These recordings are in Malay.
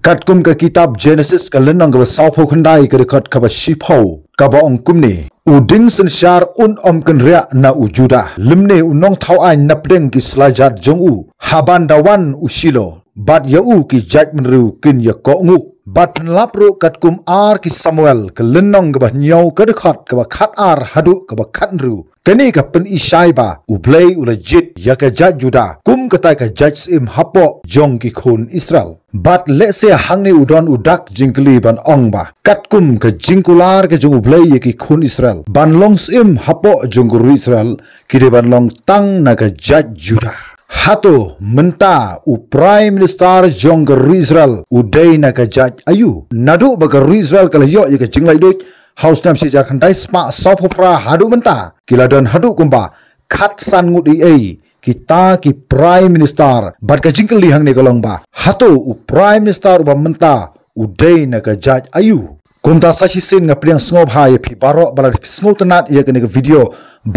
Katkum ka kitab Genesis ka lenang ka saupo khandai ka rekat ka ba shipau ka ba ongkum ni uding sensyar kan ria na ujuda limne unong thau ai napdeng ki slajat jongu haban dawan usilo bat yau ki judgment ru kin ya ko ngu bat lapru katkum ar ki Samuel ka lenang ka ba nyau ka rekat ka ba khat ar hadu ka ba khat ru kani ka pen isai ba ublei ulajit ya ka judge juda kum ka tai ka judge im hapo jong ki khun Israel bat le se hangni udon udak jingkli ban ong ba katkum ka jingkular ka jung ublei ye ki khun Israel ban longs im hapo jung ru Israel ki de ban long tang na ka judge juda hato menta u prime minister jong ru Israel udai na ka judge ayu nadu ba ka ru Israel ka yo ye ka jinglai doi House nam si jarkhandai spa sopopra hadu menta kiladon hadu kumba khat san ngudi ei kita ki prime minister bat ka jingkli hang ne golong ba hato u prime minister ba menta udai na ka judge ayu kumta sashi sin nga priang sngop ha ye phi baro bala sngot nat ye ka ne video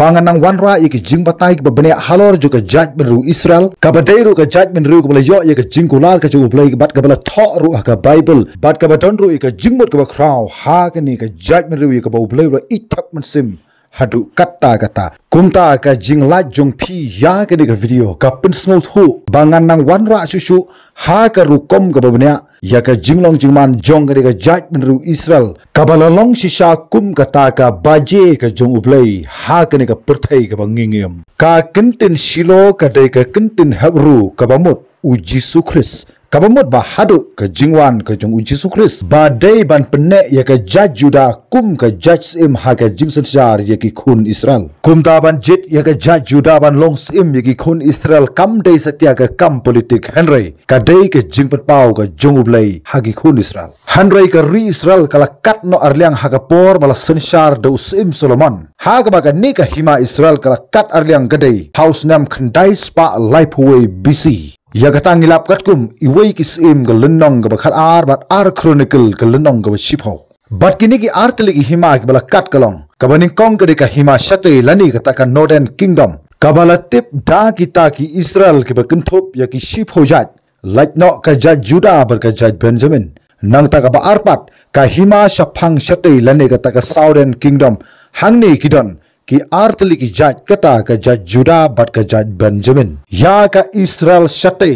bangan nang wanra ye ki jing batai ki bane halor jo ka judge ru Israel ka badai ru ka judge ru ka bala yo ye ka jingkular ka jo blai bat ka bala tho ru ka bible bat ka badon ru ka jingmot ka kraw ha ka ni ka judge ru ye ka ba blai ru itap man sim hadu kata kumta ka jingla jong phi ya ka ni ka video ka pin sngot hu bangan nang wanra susu ha ka ru kom ka babnya ya ka jinglong jingman jong ka ni ka judge ru Israel ka balalong shisha kum kata ka baje ka jong ublei ha ka ni ka perthai ka bangingem ka kintin shilo ka dai ka kintin habru ka bamut u Jesu Christ kabamut ba hadu ka jingwan ka jong Jesu Christ ba dai ban penne ya ka judge juda kum ka judge im ha ka jingsan jar ya ki khun Israel kum ta ban jit ya ka judge juda ban longs im ya ki khun Israel kam dai satya ka kam politik henry ka dai ka jingpat pau ka jong ublei ha ki khun Israel henry ka ri Israel kala kat no arliang ha ka por bala senshar do sim Solomon ha ka ba ka ni ka hima Israel kala kat arliang gadai house nam khandai spa life way BC ya kata ngilap katkum iwei ki sim ga lenong ga bakhat ar bat ar chronicle ga lenong ga shipho bat kini ki artli ki hima ki bala kat kalong kabani kong ga ka hima shate lani kata ka northern kingdom kabala tip da kita ki Israel ki bakinthop ya ki shipho jat latno ka jat Juda bar ka jat Benjamin nang ta ka ba arpat ka hima shaphang shate lani kata ka southern kingdom hangni kidon ki artli ki jat kata ka jat Juda bat ka jat Benjamin ya ka Israel shate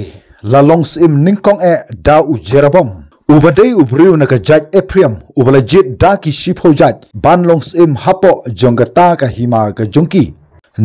la longs im ningkong da u Jeroboam ubadai ubriu na ka jat Ephraim ubala jit da ki shipho jat ban longs im hapo jongata ka hima ka jongki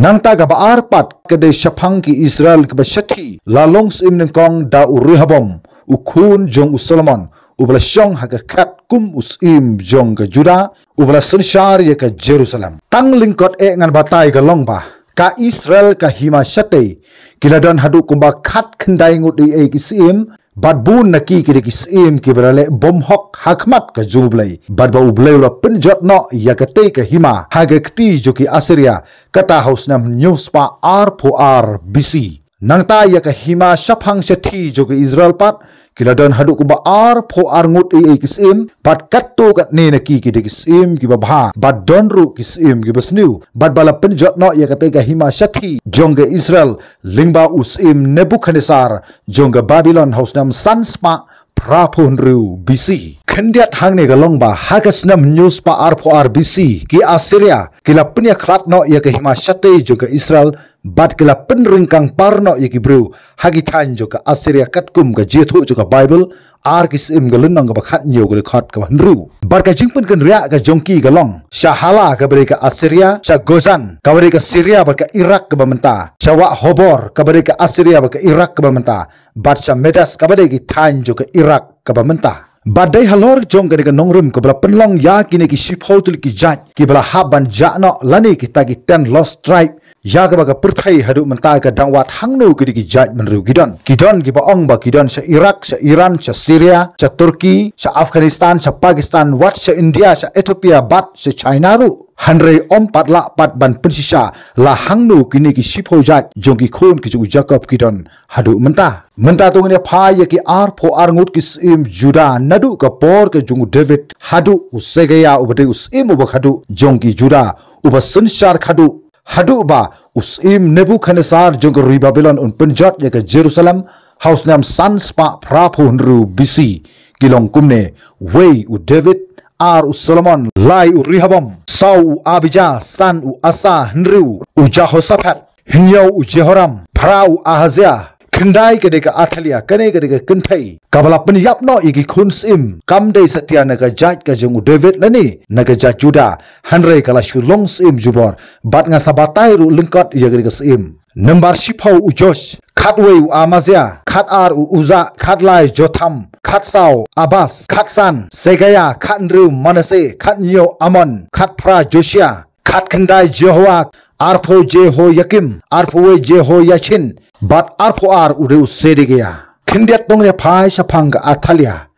nangta ka ba arpat ka de shaphang ki Israel ka ba shathi la longs im ningkong da u Rehoboam u khun jong u Solomon ubala shong ha ka khat kum usim jong ka Juda ubala senshar ye ka Jerusalem tang lingkot ngan batai ka longba ka Israel ka hima shate kiladon hadu kumba khat khandai ngudi e kisim bad bun naki ki kisim ki berale bom hok hakmat ka jublai bad ba ublai ra pinjot no ya ka te ka hima ha ga kti jo ki Assyria kata house nam news pa R4R BC nangta ya ka hima shaphang shathi jo ki Israel pat kiladon hadu kumba R4R ngut e kisim bat katto kat ne naki ki kisim ki ba bat donru kisim ki basniu bat bala pinjot no ya ka te ka hima shathi jonga Israel lingba usim Nebuchadnezzar jonga Babylon house nam sanspa Prapunru BC Kendiat hang ne galong ba hagas nam news pa R4R BC ki Assyria kila punya klat no ya ke hima shate juga Israel bat kila penringkang parno ya ki bru hagi tan juga Assyria katkum ka jethu juga Bible ar kisim galunang ka bakhat nyo ka khat ka hanru bar ka jingpun kan ria ka jongki galong shahala ka beri ka Assyria sha Gozan ka beri ka Syria bar ka Iraq ka bamenta shawa Hobor ka beri ka Assyria bar ka Iraq ka bamenta bat sha Medas ka beri ki tan juga Iraq ka bamenta badai halor jong ka nongrum ka bala penlong ya kini ki shiphotul ki jat ki bala haban jano lani kita ki 10 lost tribe ya ka baga perthai hadu menta ka dangwat hangno ki jat menru gidon ki ba ong ba kidon sa Iraq sa Iran sa Syria sa Turki sa Afghanistan sa Pakistan wat sa India sa Ethiopia bat sa China ru hanrei pat la pat ban pensisa la hangno kini ki shipho jat jong ki khon ki ju Jacob kidon hadu menta tu ngene pha ya ki R4R ngut ki sim Juda nadu ka por ke jung David hadu usegaya ubade usim uba khadu jong ki Juda uba senshar khadu hadu ba usim Nebuchadnezzar jong ri Babylon un penjot ya ke Jerusalem house nam sans pa Prapunru BC kilong kumne wei u David ar u Solomon lai u Rehoboam Sau u Abijah san u Asa Henriu u Jehoshaphat Hinyau u Jehoram Phra u Ahaziah Kendai kedeka Athalia kane kedeka kentai kabala penyap no igi kunsim kamdei setia naga jaj ka jung David lani naga jaj Juda hanrei kala shulong sim jubor bat nga sabatai ru lengkot ya kedeka sim Nambar Shipau u Josh Khatwei u Amazia Khat ar u Uza Khatlai Jotham Khatsau Abbas Khatsan Segaya Khatnriu Manasseh Khatnyo Amon Khatphra Joshua Khat Kendai Jehoak Arpho Jehoyakim Arpho Jehoyachin Bat Arpho ar ureu Sedegia Kindiat tongnya phai Shaphang ka Athalia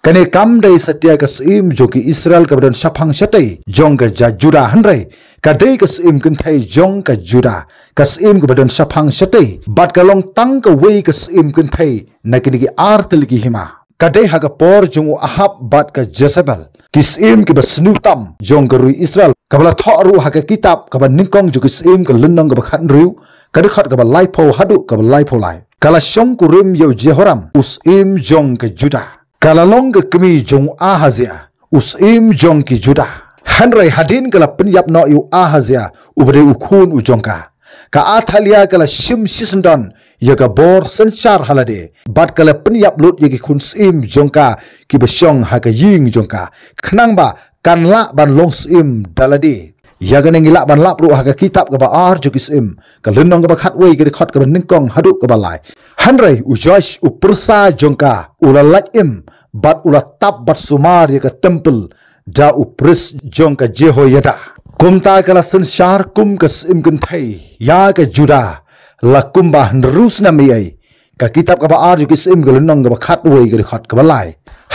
Kane kamdei setia ka sim joki Israel ka badan Shaphang shatai jong ka Juda hanrei kadei ka sim kenthai jong ka Juda ka sim ka badan Shaphang shatai bat ka long tang ka wei ka sim kenthai nakini ki artelgi hima kadei ha ka por jong Ahab bat ka Jezebel kisim ki basnutam jong ka rui Israel kabala thoru ha ka kitab ka ban ningkong joki sim ka lennong ka khat riu kadekhat ka ba laipo hadu ka ba laipo lai kala shong ku rim yo Jehoram usim jong ka Juda Kalalong ke kemi jong Ahazia usim jong ki Juda hanrei hadin kala penyap no yu Ahazia ubade ukun ujongka ka Athalia kala shim sisendon yaga bor senchar halade bat kala penyap lut yagi kun sim jongka ki besyong haga ying jongka khnang ba kanla ban long sim dalade yaga nengila ban lap ru haga kitab ka ba ar jokisim ka lenong ka ba khatwei ke khot ka ban ningkong hadu ka ba lai hanrei u Josh u Pursa jongka ulalaim bat ulatap bat sumar ya ka temple da u pris jongka Jehoyada kumta kala senshar kum ka sim kenthai ya ka Juda la kumba nrus na mei ka kitab ka ba ar jokisim ka lenong ka ba khatwei ke khot ka ba lai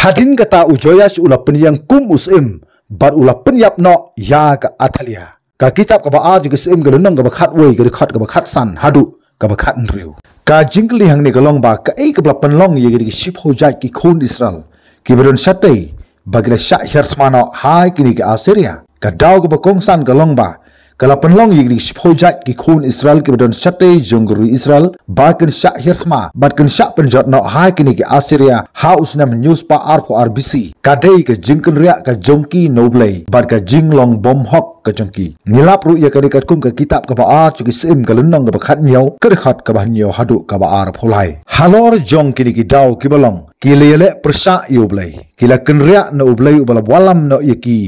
hadin kata u Joyash ula penyang kum usim bat ula penyap no ya ka Athalia ka kitab ka ba ar jokisim ka lenong ka ba khatwei ke khot ka ba khatsan hadu ka ba khat nriu ka jingli hang ni kalong ba ka ei ka bla panlong ye gi ship ho jai ki khun Israel ki beron shatai bagla sha herthmano hai ki ni ka Assyria ka daw ka ba kongsan kalong ba kala panlong ye gi ship ho jai ki khun Israel ki beron shatai jongru Israel ba kan sha herthma bat kan sha panjot no hai ki ni ka Assyria ha usnam news pa ar for RBC ka dei ka jingkun ria ka jongki noblei bat ka jinglong bom hok ka jongki nilap ru ya ka dekat kum ka kitab ka ba ar chu ki sim ka lunong ka ba khat nyau ka khat ka ba nyau hadu ka ba ar pholai halor jong ki ki daw ki balong ki lele prsa yoblei ki la kan ria no oblei ubala walam no yaki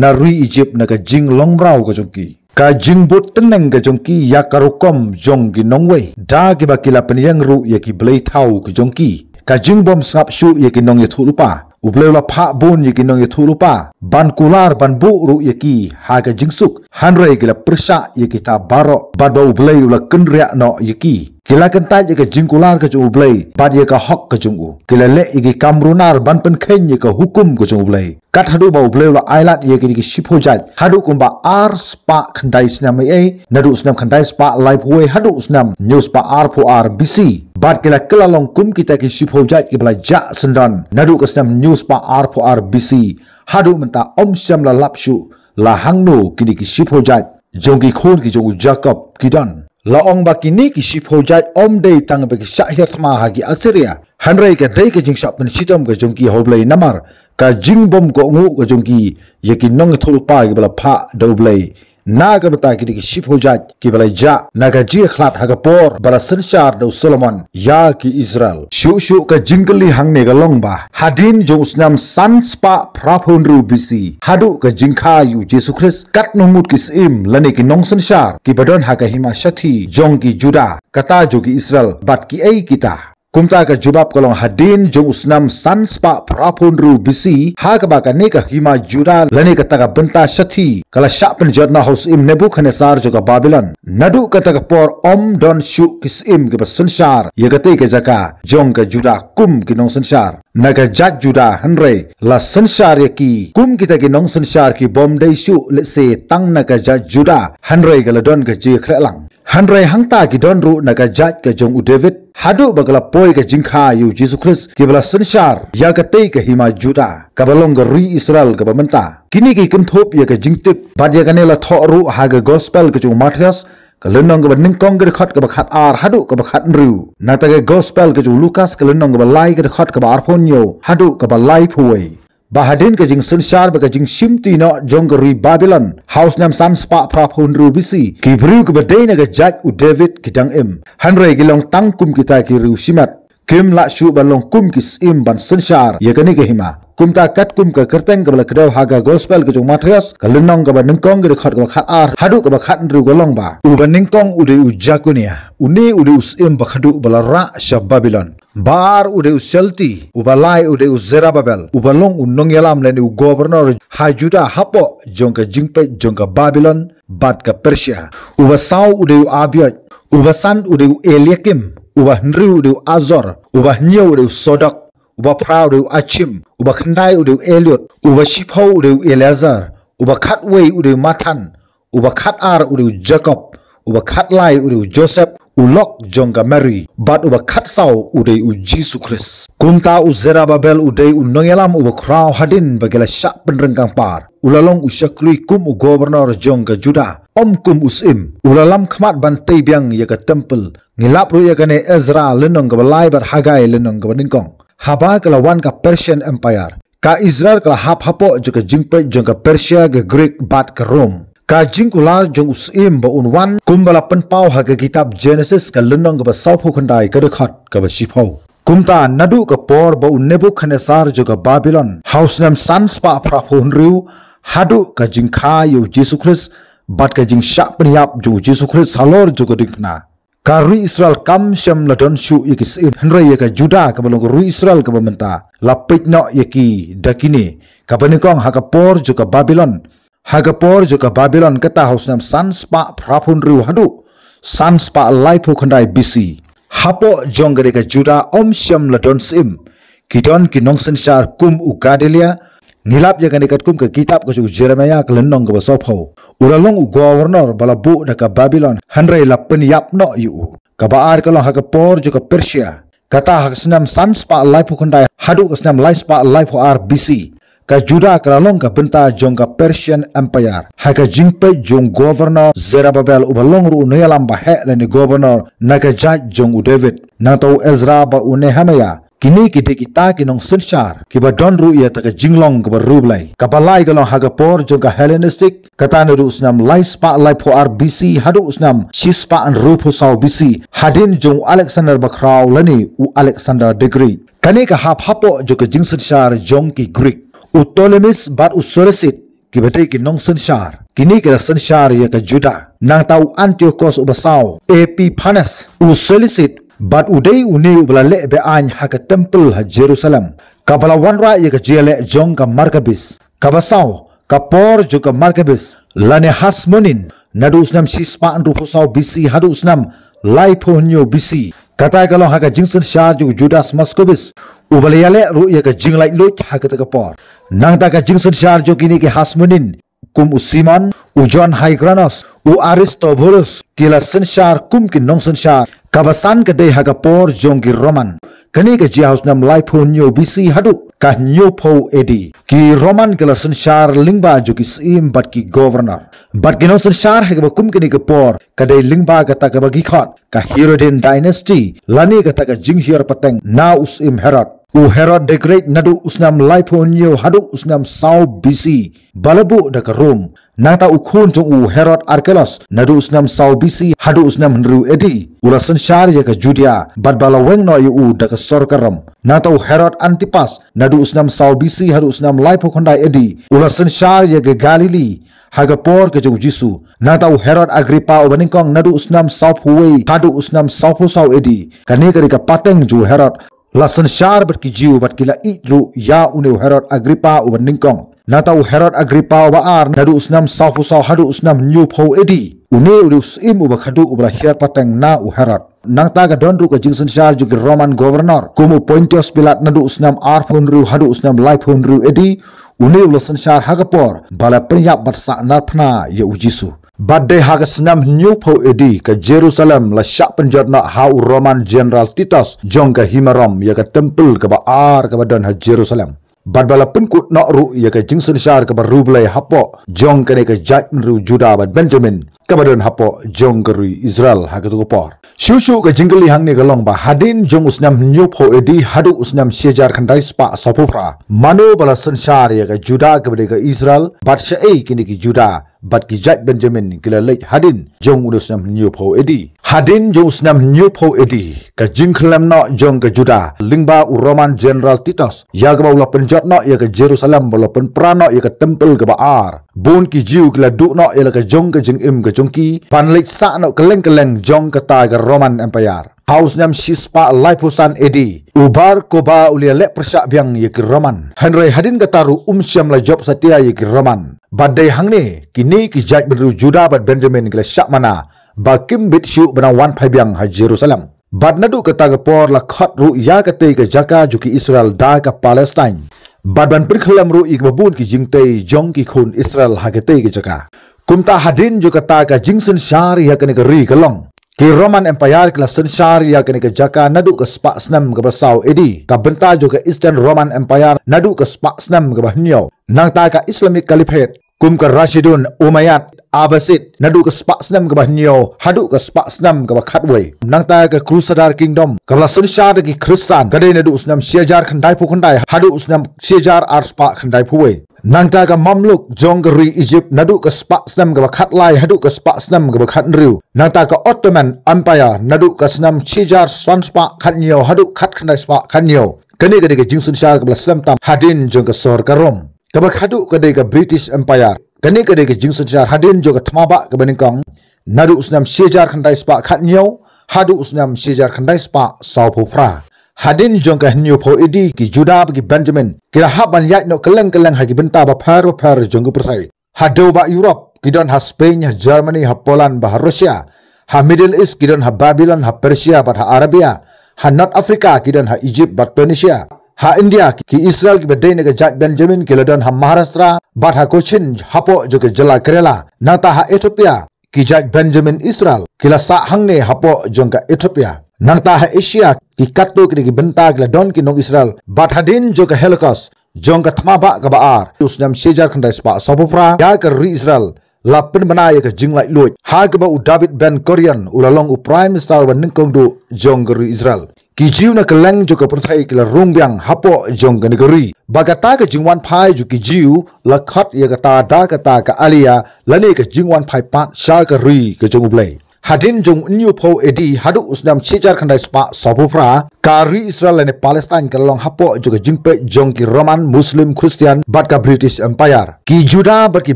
na rui Egypt na ka jinglong brau ka jongki ka jingbut teneng ka jongki ya karukom jongki nongwei da ki ba kila penyang ru yaki blei thau ka jongki ka jingbom sap shu yaki nong yathulupa ubleu la pha bon yaki nong yathulupa ban kular ban bu ru yaki ha ka jingsuk hanrei kila prsa yaki ta baro bad ba ublei ula kenria no yaki kila kentai yaki jingkular ka jung ublei bad yaka hok ka jungu kila le yaki kamrunar ban pen khen yaka hukum ka jung ublei kat hadu ba ubleu la ailat yaki ki shipojat hadu kumba ar spa khandai snam ei nadu snam khandai spa live way hadu snam news pa ar pho RBC bat kila kila long kum kita ki shipojat ki bla ja sendan nadu ka snam news pa ar pho RBC hadu menta om syam la lapshu la hangno kini ki shipojat jongki khon ki jongu Jacob kidan la ong ba kini ki shipojat om dei tang ba ki shahirthma hagi Assyria hanrei ka dei ka jingshap pen chitom ka jongki hoblei namar ka jingbom ko ngu ka jongki yaki nong thulupa ki bala pha doblei na ka bata ki shipojat ki bala ja na ka ji khlat ha ka por bala sanshar do Solomon ya ki Israel shu ka jingli hangne ka longba hadin jong snam san spa praphunru BC hadu ka jingkha yu Jesus Christ kat nomut ki sim lane ki nong sanshar ki badon ha ka hima shathi jong ki Juda kata jo ki Israel bat ki ei kita kumta ka jubab kalong hadin jong usnam san spa praphunru BC ha ka ba ka ne ka hima Juda lane ka taka benta shathi kala shapen jodna house im Nebuchadnezzar jo ka Babylon nadu ka taka por om don shu kis im ke sanshar yagate ke jaka jong ka Juda kum ki nong sanshar naga jak Juda hanrei la sanshar yaki kum kita ki nong sanshar ki bom dei shu le se tang naga jak Juda hanrei ka ladon ka je khrelang hanrei hangta ki don ru naga jak ka jong u David hadu bagala poi ka jingkha yu Jesus Christ ki bala sanshar ya ka tei ka hima Juda ka balong ka ri Israel ka bamenta kini ki kenthop ya ka jingtip bad ya ka ne la thoru ha ga gospel ka jong Matthias Kalunong ka ba ningkong ka dekat ka ba khat ar hadu ka ba khat nru. Nang taga gospel ka ju Lukas kalunong ka ba lai ka dekat ka ba arponyo hadu ka ba lai puway. Bahadin ka jing sunshar ba ka jing shimti no jongri Babylon house nam san spa prapun ru bisi ki bru ka ba day na ka Jack u David ki dang im hanre gilong tangkum kita ki ru simat kim la shu balong kum kis im ban sunshar ya kani ka hima kum ta kat kum ka kerteng ka bala kedaw haga gospel ka jong Matius ka lenong ka ba ningkong ka dekat ka ba khat ar hadu ka ba khat nru golong ba u ba ningkong u de u jakunia uni u de us im ba khadu bala ra sha Babylon bar ude uselti ubalai ude Zerubabel ubalong unong yalam leni u governor hajuda hapo jongka jingpe jongka Babylon bat ka Persia ubasau ude Abiot ubasan ude Eliakim ubahri ude Azor ubahnyau ude Sodok ubapra ude Achim ubakhandai ude Eliot ubashipho ude Eleazar ubakhatwei ude Matan ubakhatar ude Jacob ubakhatlai ude Joseph ulok jongga Mary bat uba khatsau udai u Jesus Christ kumta u Zerubabel udai u nongelam uba kraw hadin bagela syak penrengkang par ulalong u syakri kum u governor jongga Juda kum usim ulalam khmat ban tei biang ya ka temple ngilap ru ya kane Ezra lenong ka balai bar Hagai lenong ka ningkong haba kala wan ka Persian Empire ka Israel kala hap hapo juga jingpe jongga Persia ga Greek bat ka Rome ka jingkular jong usim ba unwan kumbala penpau haga kitab Genesis ka lenong ka basaupo khandai ka dekat ka basipau kumta nadu ka por ba Nebuchadnezzar juga Babylon house nam sans pa prapun riu hadu ka jingkha yu Jesus Christ bat ka jing syak penyap ju Jesus Christ halor juga dikna ka ru Israel kam syam ladon shu yekis in henry ka Juda ka balong ru Israel ka bamenta lapit no yeki dakini ka banikong haga por juga Babylon Hagapor juga Babylon kata haus nam sans pa prapun riu hadu sans pa laipo khandai bisi hapo jonggere ka Juda syam ladon sim kidon kinong sensar kum ugadelia ngilap ya kanikat kum ke kitab ka Jeremiah kelenong ka basopho uralong u governor balabu da ka Babylon hanrei lapen yap no yu ka baar kalong Hagapor juga Persia kata haksnam sans pa laipo khandai hadu kasnam laispa laipo ar bisi ka Juda kralong ka benta jong ka Persian Empire haka jingpe jong governor Zerubabel ubalong ru neyalam ba he leni governor naga jaj jong u David na to Ezra ba u Nehemiah kini kita kinong sunshar kiba don ru ya ta ka jinglong ka rublai ka balai galong haga por jong ka Hellenistic kata ru usnam laispa lai po RBC hadu usnam shispa an rupo sau BC hadin jong Alexander bakraw leni u Alexander the Great kani ka hap hapo jong ka jing sunshar jong ki Greek Ptolemies bat usorisit kibate kinong sunshar kini kira sunshar ya ka Juda nang tau Antiochus ubasau Epiphanes usolisit bat udai uni ubalale be an ha ka temple ha Jerusalem kabala wanra ya ka jele jong ka Markabis kabasau kapor juga Markabis lane hasmonin nadu usnam sispa an rupusau BC hadu usnam laiponyo BC kata kalau ha ka jingsun shar juga Judas Moscovus ubalale ru ya ka jinglai lut ha ka por nang ta ka jingsun shar jo kini ke hasmonin kum usiman u John Hygranos u Aristobulus kila sunshar kum ki nong sunshar kabasan ka dei ha ka por jong ki Roman kani ka ji house nam laiponyo BC hadu ka nyo po edi ki Roman kila sunshar lingba jo ki sim bat ki governor bat ki nong sunshar ha ka kum kini ka por ka dei lingba ka ta ka bagi khot ka Herodian dynasty lani ka ta ka jing hier pateng na usim Herod u Herod the Great nadu usnam laiponyo hadu usnam sau BC balabu da ka Rome nata ukhun jong u Herod Archelaus nadu usnam sau BC hadu usnam nru edi ulasan shar ya ka Judea bat balaweng no yu da ka sorkaram nata u Herod Antipas nadu usnam sau BC hadu usnam laipokondai edi ulasan shar ya ka Galilee hagapor ke jong Jisu nata u Herod Agrippa ubaningkong nadu usnam sau huwei hadu usnam sau sau edi kani ka pateng ju Herod lasan shar bat ki jiu bat kila idru ya une Herod Agrippa uban ningkong nata u Herod Agrippa uba ar nadu usnam sau hadu usnam new po edi une urus im uba khadu ubra hiar pateng na u Herod nang ta ga don ru ka jingsun shar ju Roman governor kumu Pontius Pilate nadu usnam ar phon ru hadu usnam lai phon ru edi une ulasan shar hagapor bala penyap bat sa narpna ya u Jisu Badai hagasnam new po edi ke Jerusalem la syak penjorna hau Roman General Titus jong ke Himarom ya ke temple ke baar ke badan ha Jerusalem. Bad bala penkut nak ru ya ke jingsun syar ke barublai hapo jong ke ne ke Jat ru Juda bad Benjamin kabadan hapo jong geri Israel hagatu por shushu ka jingli hangni galong ba hadin jong usnam nyupho edi hadu usnam shejar khandai spa sapupra mano bala sanshar ya ka juda kabade ka Israel batsha ei kini ki juda bat ki jat Benjamin kila lek hadin jong usnam nyupho edi hadin jong usnam nyupho edi ka jingklam no jong ka juda lingba u Roman General Titus ya ka bawla penjat no ya ka Jerusalem bawla pen prano ya ka temple ka baar bon ki jiu kila du no ya ka jong ka jing im ka jongki pan lek sa no keleng jong ka ta ka Roman Empire Haus nam shispa laipusan edi ubar koba ulia lek persak biang ye ki Roman Henry hadin kataru syam la job satia ye ki Roman badai hangne kini ki jaj beru Juda bad Benjamin kila syak mana bakim bit syu bana wan pai biang ha Jerusalem bad nadu kata ke por la khat ru ya kate ke jaka juki Israel da ka Palestine bad ban perkhalam ru ik babun ki jingte jong ki khun Israel ha kate ke jaka kumta hadin ju kata ka jingsun syar ya kene ke ri kalong Ki Roman Empire kila sensyar ya kene ke jaka nadu ke spak senam ke basau edi ka benta juga Eastern Roman Empire nadu ke spak senam ke bahnyo nang ta ka Islamic Caliphate kum ke Rashidun Umayyad Abbasid nadu ke spak senam ke bahnyo hadu ke spak senam ke bakhatwe nang ta ke Crusader Kingdom kala sensyar ki Kristan kade nadu usnam syajar khandai pu khandai hadu usnam syajar ar spak khandai puwe Nang ta ka Mamluk jong geri Egypt nadu ke spak senam ke bakhat lai hadu ke spak senam ke bakhat nriu nang ta ka Ottoman Empire nadu ke senam chijar swan spak khat nyo hadu khat khandai spak khat nyo kene ke jingsun syar ke Islam tam hadin jong ke sor ka Rom ke bakhadu ke ke British Empire kene ke jingsun syar hadin jong ke thmaba ke beningkong nadu usnam chijar khandai spak khat nyo hadu usnam chijar khandai spak saupufra Hadin jong ka nyupho edi ki Juda ki Benjamin kila haban yat no keleng ha ki benta ba par jong ku persai hado ba Europe ki don ha Spain ha Germany ha Poland ba Russia ha Middle East ki don ha Babylon ha Persia ba ha Arabia ha North Africa ki don ha Egypt ba Tunisia ha India ki Israel ki bedai ne ka jat Benjamin kila don ha Maharashtra ba ha Cochin hapo jo ke jala Kerala nata ha Ethiopia ki jat Benjamin Israel kila sa hangne hapo jong ka Ethiopia Nang ta ha Asia ki katto ki benta ki don ki nong Israel bat hadin jo ka Holocaust jong ka thmaba ka baar usnam shejar khandai spa sabupra ya ka ri Israel la pen bana ya ka jinglai luit ha ka ba u David Ben Gurion ulalong u prime minister ban ningkong du jong ka ri Israel ki jiu na keleng jo ka perthai ki la rungbyang hapo jong ka negeri bagata ka jingwan phai ju ki jiu la khat ya ka ta da ka ta ka alia la ne ka jingwan phai pat sha ka ri ka jong ublai Hadin jong nyupho edi hadu usnam chijar khandai spa sabupra kari Israel ne Palestine kalong hapo juga jingpe jong ki Roman Muslim Christian bat ka British Empire ki Juda bat ki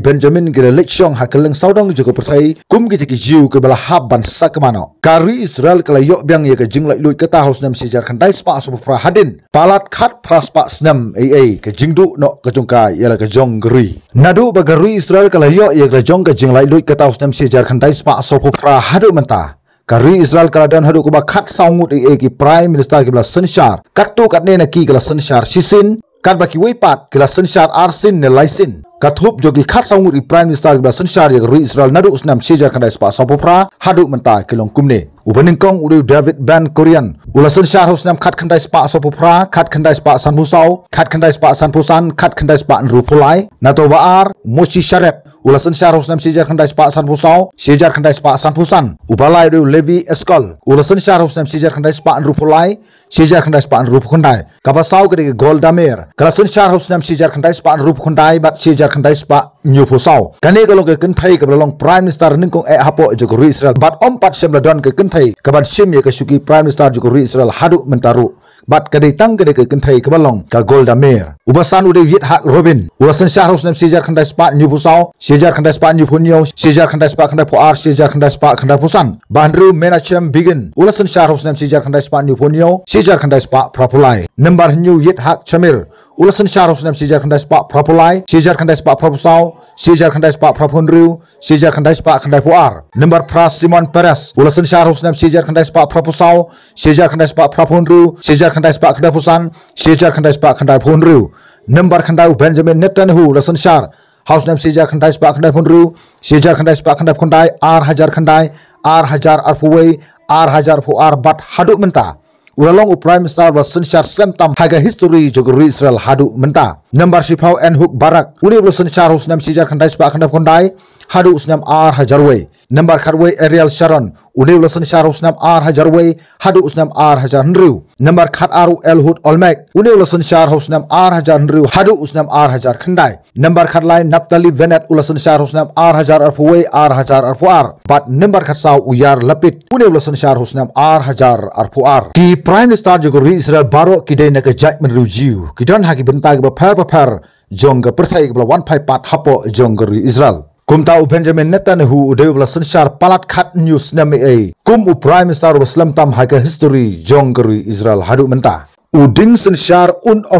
Benjamin ki lechong hakeleng saudong juga perthai kum ki jiu ke bala hab ban sakmano kari Israel kala yok byang ye ka jinglai luit ka ta usnam chijar khandai spa sabupra hadin palat khat praspa snam ai ke jingdu no ka jongka yala ka jong gri nadu ba gari Israel kala yok ye ka jong ka jinglai luit ka ta usnam chijar khandai spa sabupra hadu menta kari Israel kala dan hadu kuba khat saungut ki prime minister ki bla sensyar kattu katne na ki kala sensyar sisin kat baki weipat kala sensyar arsin ne laisin kathup jogi khat saungut prime minister ki bla sensyar ya kari Israel nadu usnam shejar khandai spa sapupra hadu menta kilong kumne ubaningkong udu David Ben Gurion ula sensyar usnam khat khandai spa sapupra khat khandai spa sanpusau khat khandai spa sanpusan khat khandai spa nrupulai nato baar mochi sharep ula sensyar usnam shejar khandai spa sanpusau shejar khandai spa sanpusan ubalai udu Levi Eskol ula sensyar usnam shejar khandai spa nrupulai shejar khandai spa nrupukundai kabasau ke Golda Meir kala sensyar usnam shejar khandai spa nrupukundai bat shejar khandai spa nyupusau kane kalong ke kenthai ke long prime minister ningkong hapo jogori Israel bat ompat semla don ke kenthai kaban sim ye ke suki prime minister jogori Israel hadu mentaru bat kadai tang kadai ke kenthai ke balong ka Golda Meir ubasan ude yit hak Robin ulasan syarus nam sejar khandai spa nyupusau sejar khandai spa nyupunyo sejar khandai spa khandai puar sejar khandai spa khandai pusan bandru menachem begin ulasan syarus nam sejar khandai spa nyupunyo sejar khandai spa prapulai number new yit hak chamir ulasan syarus nam sejar khandai spa prapulai sejar khandai spa prapusau sejar khandai spa prapunru sejar khandai spa khandai puar number pras Simon Peres ulasan syarus nam sejar khandai spa prapusau sejar khandai spa prapunru sejar khandai spa khandai pusan sejar khandai spa khandai punru number khandai Benjamin Netanyahu ulasan syar House nam sejar khandai spa khandai punru sejar khandai spa khandai khandai ar hajar arpuwei ar hajar puar bat hadu menta ulalong prime minister was sensyar slam tam haga history jogori Israel hadu menta membership hau en hook barak uni ulasan syar hus nam sejar khandai spa khandai hadu usnam R1000 number khatwe Ariel Sharon ude ulasan syar usnam R1000 hadu usnam R1000 number khat aru Elhud Olmek ude ulasan syar usnam R1000 hadu usnam R1000 khandai number khat lain Naphtali Venet ulasan syar usnam R1000 arpuwe R1000 arpuar but number khat saw uyar lapit ude ulasan syar usnam R1000 arpuar ki prime minister jogori Israel baro kidai na ke judgment review kidon haki bentai ke par jong ke perthai ke 154 hapo jongori Israel kumtau Benjamin Netanyahu ude ulasan syar palat khat news nami kum u prime minister Muslim tam haka history jongori Israel hadu menta uding sensyar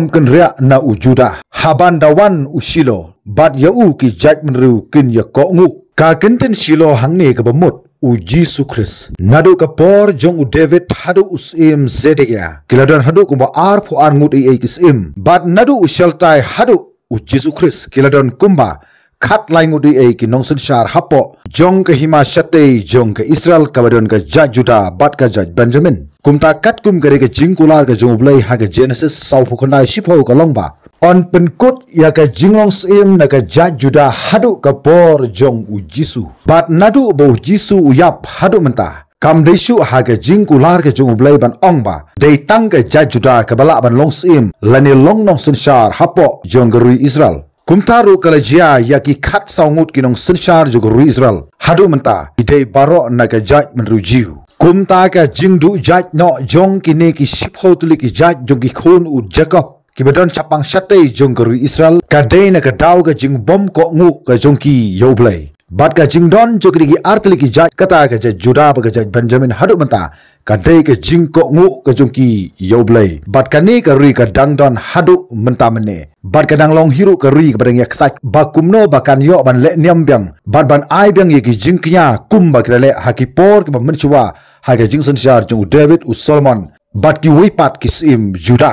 kenria na ujuda haban dawan usilo bat yau ki judgment ru kin ya ko ngu ka kenten silo hangne ke bemut u Jesus Christ nadu ka por jong u David hadu usim zedekia kiladan hadu kumba pu ngut kisim bat nadu u sheltai hadu u Jesus Christ kiladan kumba khat lai ngudi ki nong sensyar hapo jong ke hima shate jong ke Israel kabadon ka Juda bat ka Benjamin kumta kat kum gare ke jingkular ke jong blai ha ke Genesis sau phokondai shipho ka longba on penkut ya ka jinglong sim na ka Juda hadu ka por jong u Jisu bat nadu bo Jisu uyap hadu menta kam desu ha ke jingkular ke jong blai ban ongba dei tang ke Juda ka bala ban long sim lani long nong sensyar hapo jong gerui Israel kumtaru kalajia yaki khat saungut kinong sensyar jogori Israel hadu menta idei baro na ka judgment review kumta ka jingdu judge no jong kini ki shipho tuli ki judge jong ki khon u Jacob ki bedon chapang shate jongori Israel ka dei na ka daw ka jing bom ko ngu ka jong ki yoblay bat ka jing don jogri ki artli ki judge kata ka Juda ba ka Benjamin hadu menta ka dei ka jing ko ngu ka jong ki yoblay bat ka ni ka ri ka dang don hadu menta mene bat ka dang long hiru ka ri ka badang yak sak ba kumno ba kan yo ban le niam byang bat ban ai byang ye ki jing knya kum ba ka le haki por ka ban chwa ha ka jing sensyar jong David u Solomon bat ki wipat ki sim Juda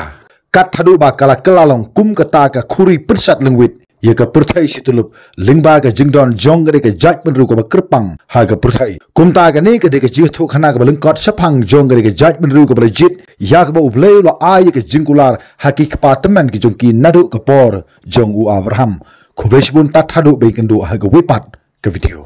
kat hadu ba kala kelalong kum kata ka khuri persat lengwit ye ka perthai situlup lingba ka jingdon jong gade ka judgment ru ka ba kerpang ha ka perthai kumta ka ne ka de ka ji tho khana ka balengkot saphang jong gade ka judgment ru ka ba jit ya ka ba ublei lo ai ka jingkular haki department ki jong ki nadu ka por jong u Abraham khubeshbun tat hadu be kendu ha ka wipat ka video